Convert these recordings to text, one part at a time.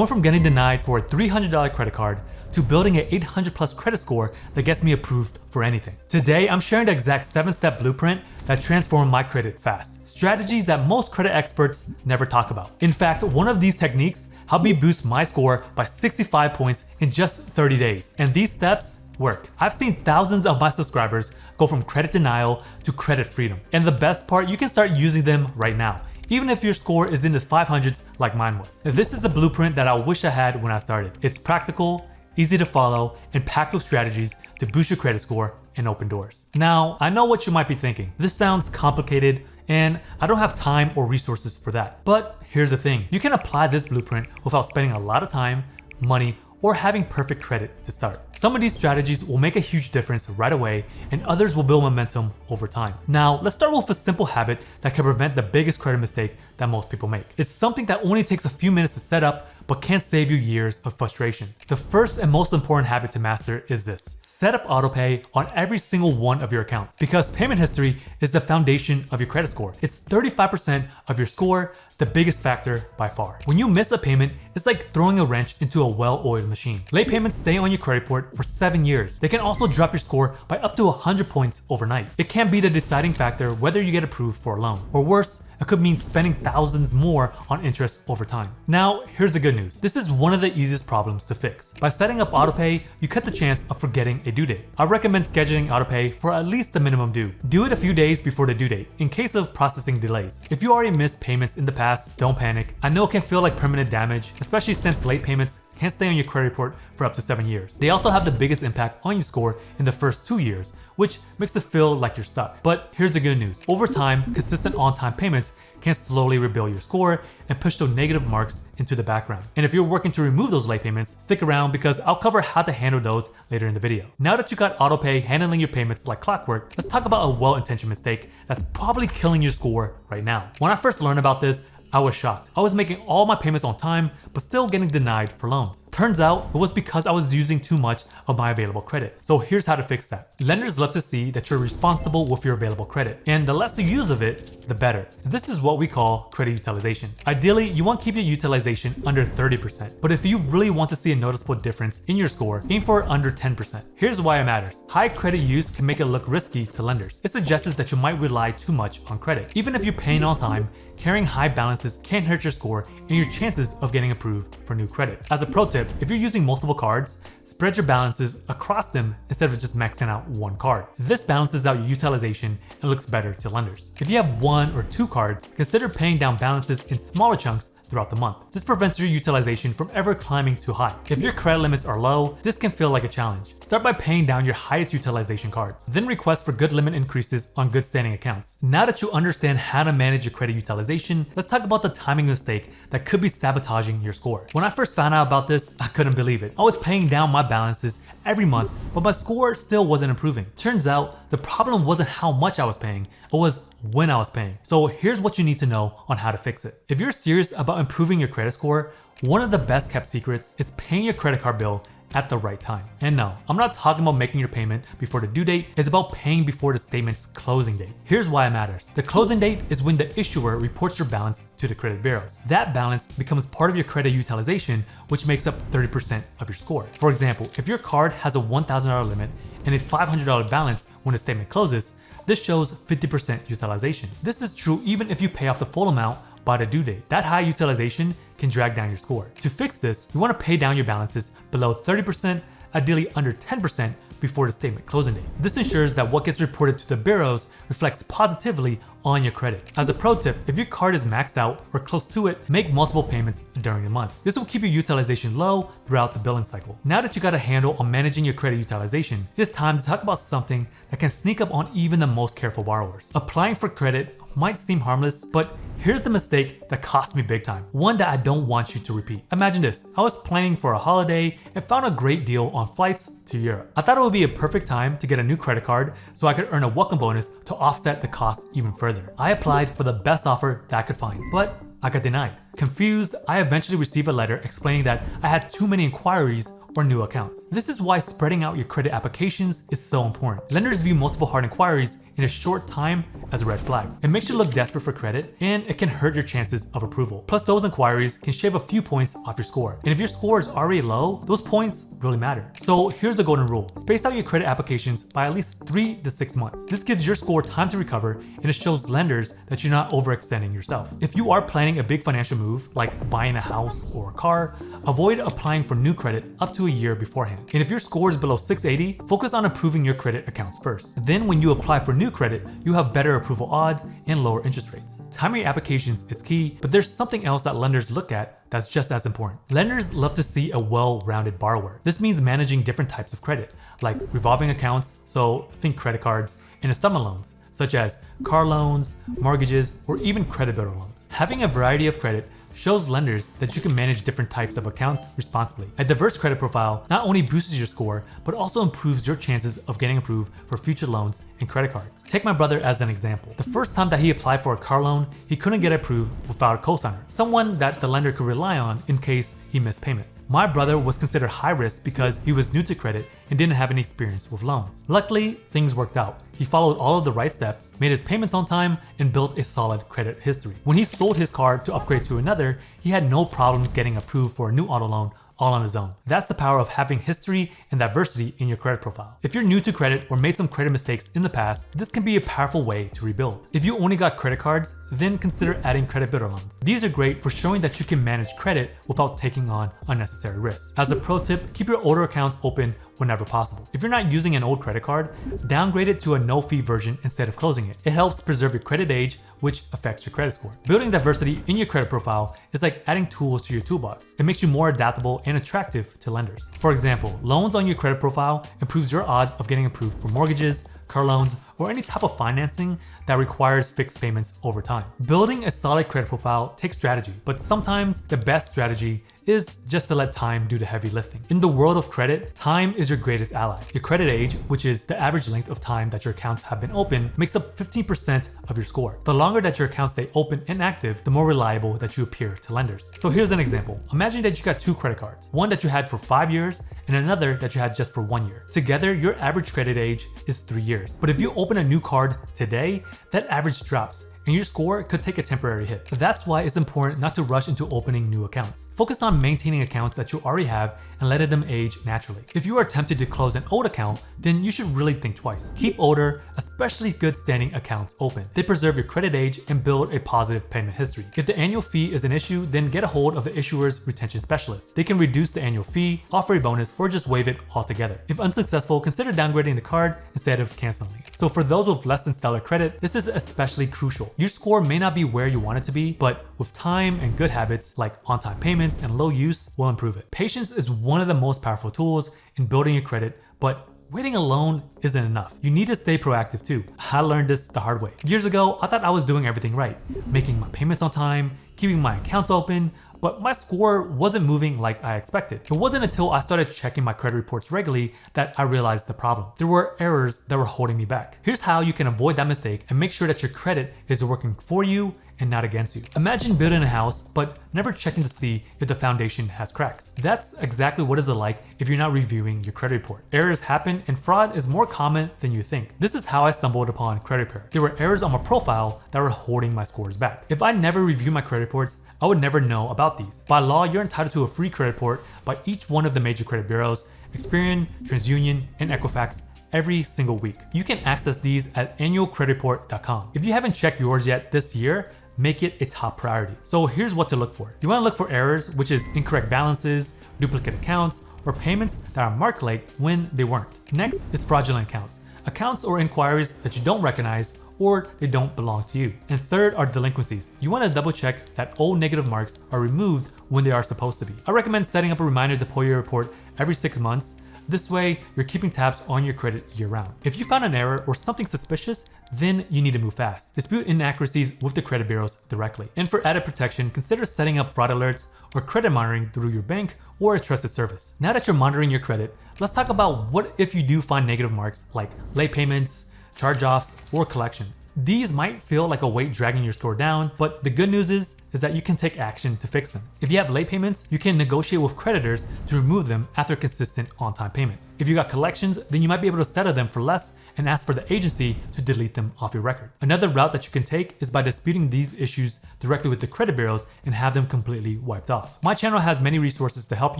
Going from getting denied for a $300 credit card to building an 800 plus credit score that gets me approved for anything. Today, I'm sharing the exact 7-step blueprint that transformed my credit fast. Strategies that most credit experts never talk about. In fact, one of these techniques helped me boost my score by 65 points in just 30 days. And these steps work. I've seen thousands of my subscribers go from credit denial to credit freedom. And the best part, you can start using them right now, even if your score is in the 500s like mine was. This is the blueprint that I wish I had when I started. It's practical, easy to follow, and packed with strategies to boost your credit score and open doors. Now, I know what you might be thinking. This sounds complicated and I don't have time or resources for that. But here's the thing, you can apply this blueprint without spending a lot of time, money, or having perfect credit to start. Some of these strategies will make a huge difference right away, and others will build momentum over time. Now, let's start with a simple habit that can prevent the biggest credit mistake that most people make. It's something that only takes a few minutes to set up, but can save you years of frustration. The first and most important habit to master is this. Set up Autopay on every single one of your accounts, because payment history is the foundation of your credit score. It's 35% of your score, the biggest factor by far. When you miss a payment, it's like throwing a wrench into a well-oiled machine. Late payments stay on your credit report for 7 years. They can also drop your score by up to 100 points overnight. It can be the deciding factor whether you get approved for a loan. Or worse, it could mean spending thousands more on interest over time. Now, here's the good news. This is one of the easiest problems to fix. By setting up Autopay, you cut the chance of forgetting a due date. I recommend scheduling Autopay for at least the minimum due. Do it a few days before the due date in case of processing delays. If you already missed payments in the past, don't panic. I know it can feel like permanent damage, especially since late payments can't stay on your credit report for up to 7 years. They also have the biggest impact on your score in the first 2 years, which makes it feel like you're stuck. But here's the good news. Over time, consistent on-time payments can slowly rebuild your score and push those negative marks into the background. And if you're working to remove those late payments, stick around because I'll cover how to handle those later in the video. Now that you got Autopay handling your payments like clockwork, let's talk about a well-intentioned mistake that's probably killing your score right now. When I first learned about this, I was shocked. I was making all my payments on time, but still getting denied for loans. Turns out it was because I was using too much of my available credit. So here's how to fix that. Lenders love to see that you're responsible with your available credit, and the less you use of it, the better. This is what we call credit utilization. Ideally, you want to keep your utilization under 30%, but if you really want to see a noticeable difference in your score, aim for under 10%. Here's why it matters. High credit use can make it look risky to lenders. It suggests that you might rely too much on credit. Even if you're paying on time, carrying high balances can hurt your score and your chances of getting approved for new credit. As a pro tip, if you're using multiple cards, spread your balances across them instead of just maxing out one card. This balances out your utilization and looks better to lenders. If you have 1 or 2 cards, consider paying down balances in smaller chunks throughout the month. This prevents your utilization from ever climbing too high. If your credit limits are low, this can feel like a challenge. Start by paying down your highest utilization cards, then request for good limit increases on good standing accounts. Now that you understand how to manage your credit utilization, let's talk about the timing mistake that could be sabotaging your score. When I first found out about this, I couldn't believe it. I was paying down my balances every month, but my score still wasn't improving. Turns out the problem wasn't how much I was paying, it was when I was paying. So here's what you need to know on how to fix it. If you're serious about improving your credit score, one of the best kept secrets is paying your credit card bill at the right time. And no, I'm not talking about making your payment before the due date, it's about paying before the statement's closing date. Here's why it matters. The closing date is when the issuer reports your balance to the credit bureaus. That balance becomes part of your credit utilization, which makes up 30% of your score. For example, if your card has a $1,000 limit and a $500 balance when the statement closes, this shows 50% utilization. This is true even if you pay off the full amount by the due date. That high utilization can drag down your score. To fix this, you want to pay down your balances below 30%, ideally under 10% before the statement closing date. This ensures that what gets reported to the bureaus reflects positively on your credit. As a pro tip, if your card is maxed out or close to it, make multiple payments during the month. This will keep your utilization low throughout the billing cycle. Now that you got a handle on managing your credit utilization, it is time to talk about something that can sneak up on even the most careful borrowers. Applying for credit might seem harmless, but here's the mistake that cost me big time. One that I don't want you to repeat. Imagine this. I was planning for a holiday and found a great deal on flights to Europe. I thought it would be a perfect time to get a new credit card so I could earn a welcome bonus to offset the cost even further. I applied for the best offer that I could find, but I got denied. Confused, I eventually received a letter explaining that I had too many inquiries or new accounts. This is why spreading out your credit applications is so important. Lenders view multiple hard inquiries in a short time as a red flag. It makes you look desperate for credit, and it can hurt your chances of approval. Plus, those inquiries can shave a few points off your score. And if your score is already low, those points really matter. So here's the golden rule. Space out your credit applications by at least 3 to 6 months. This gives your score time to recover, and it shows lenders that you're not overextending yourself. If you are planning a big financial move, like buying a house or a car, avoid applying for new credit up to a year beforehand. And if your score is below 680, focus on improving your credit accounts first. Then when you apply for new credit, you have better approval odds and lower interest rates. Timing your applications is key, but there's something else that lenders look at that's just as important. Lenders love to see a well-rounded borrower. This means managing different types of credit, like revolving accounts, so think credit cards, and installment loans, such as car loans, mortgages, or even credit builder loans. Having a variety of credit shows lenders that you can manage different types of accounts responsibly. A diverse credit profile not only boosts your score, but also improves your chances of getting approved for future loans and credit cards. Take my brother as an example. The first time that he applied for a car loan, he couldn't get approved without a cosigner, someone that the lender could rely on in case he missed payments. My brother was considered high risk because he was new to credit and didn't have any experience with loans. Luckily, things worked out. He followed all of the right steps, made his payments on time, and built a solid credit history. When he sold his car to upgrade to another, he had no problems getting approved for a new auto loan all on his own. That's the power of having history and diversity in your credit profile. If you're new to credit or made some credit mistakes in the past, this can be a powerful way to rebuild. If you only got credit cards, then consider adding credit builder loans. These are great for showing that you can manage credit without taking on unnecessary risks. As a pro tip, keep your older accounts open whenever possible. If you're not using an old credit card, downgrade it to a no-fee version instead of closing it. It helps preserve your credit age, which affects your credit score. Building diversity in your credit profile is like adding tools to your toolbox. It makes you more adaptable and attractive to lenders. For example, loans on your credit profile improves your odds of getting approved for mortgages, car loans, or any type of financing that requires fixed payments over time. Building a solid credit profile takes strategy, but sometimes the best strategy is just to let time do the heavy lifting. In the world of credit, time is your greatest ally. Your credit age, which is the average length of time that your accounts have been open, makes up 15% of your score. The longer that your accounts stay open and active, the more reliable that you appear to lenders. So here's an example. Imagine that you got 2 credit cards, one that you had for 5 years and another that you had just for 1 year. Together, your average credit age is 3 years. But if you open a new card today, that average drops and your score could take a temporary hit. That's why it's important not to rush into opening new accounts. Focus on maintaining accounts that you already have and letting them age naturally. If you are tempted to close an old account, then you should really think twice. Keep older, especially good standing accounts open. They preserve your credit age and build a positive payment history. If the annual fee is an issue, then get a hold of the issuer's retention specialist. They can reduce the annual fee, offer a bonus, or just waive it altogether. If unsuccessful, consider downgrading the card instead of canceling it. So for those with less than stellar credit, this is especially crucial. Your score may not be where you want it to be, but with time and good habits like on-time payments and low use will improve it. Patience is one of the most powerful tools in building your credit, but waiting alone isn't enough. You need to stay proactive too. I learned this the hard way. Years ago, I thought I was doing everything right, making my payments on time, keeping my accounts open, but my score wasn't moving like I expected. It wasn't until I started checking my credit reports regularly that I realized the problem. There were errors that were holding me back. Here's how you can avoid that mistake and make sure that your credit is working for you and not against you. Imagine building a house, but never checking to see if the foundation has cracks. That's exactly what it's like if you're not reviewing your credit report. Errors happen and fraud is more common than you think. This is how I stumbled upon credit repair. There were errors on my profile that were holding my scores back. If I never reviewed my credit reports, I would never know about these. By law, you're entitled to a free credit report by each one of the major credit bureaus, Experian, TransUnion, and Equifax, every single week. You can access these at annualcreditreport.com. If you haven't checked yours yet this year, make it a top priority. So here's what to look for. You want to look for errors, which is incorrect balances, duplicate accounts, or payments that are marked late when they weren't. Next is fraudulent accounts. Accounts or inquiries that you don't recognize or they don't belong to you. And third are delinquencies. You want to double check that old negative marks are removed when they are supposed to be. I recommend setting up a reminder to pull your report every 6 months. This way, you're keeping tabs on your credit year-round. If you found an error or something suspicious, then you need to move fast. Dispute inaccuracies with the credit bureaus directly. And for added protection, consider setting up fraud alerts or credit monitoring through your bank or a trusted service. Now that you're monitoring your credit, let's talk about what if you do find negative marks like late payments, charge-offs, or collections. These might feel like a weight dragging your score down, but the good news is is that you can take action to fix them. If you have late payments, you can negotiate with creditors to remove them after consistent on-time payments. If you got collections, then you might be able to settle them for less and ask for the agency to delete them off your record. Another route that you can take is by disputing these issues directly with the credit bureaus and have them completely wiped off. My channel has many resources to help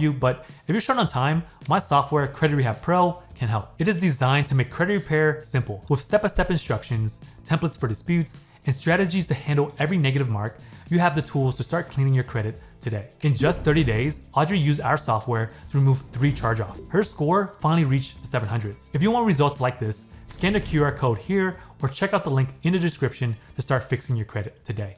you, but if you're short on time, my software Credit Rehab Pro can help. It is designed to make credit repair simple with step-by-step instructions, templates for disputes, and strategies to handle every negative mark. You have the tools to start cleaning your credit today. In just 30 days, Audrey used our software to remove 3 charge-offs. Her score finally reached the 700s. If you want results like this, scan the QR code here or check out the link in the description to start fixing your credit today.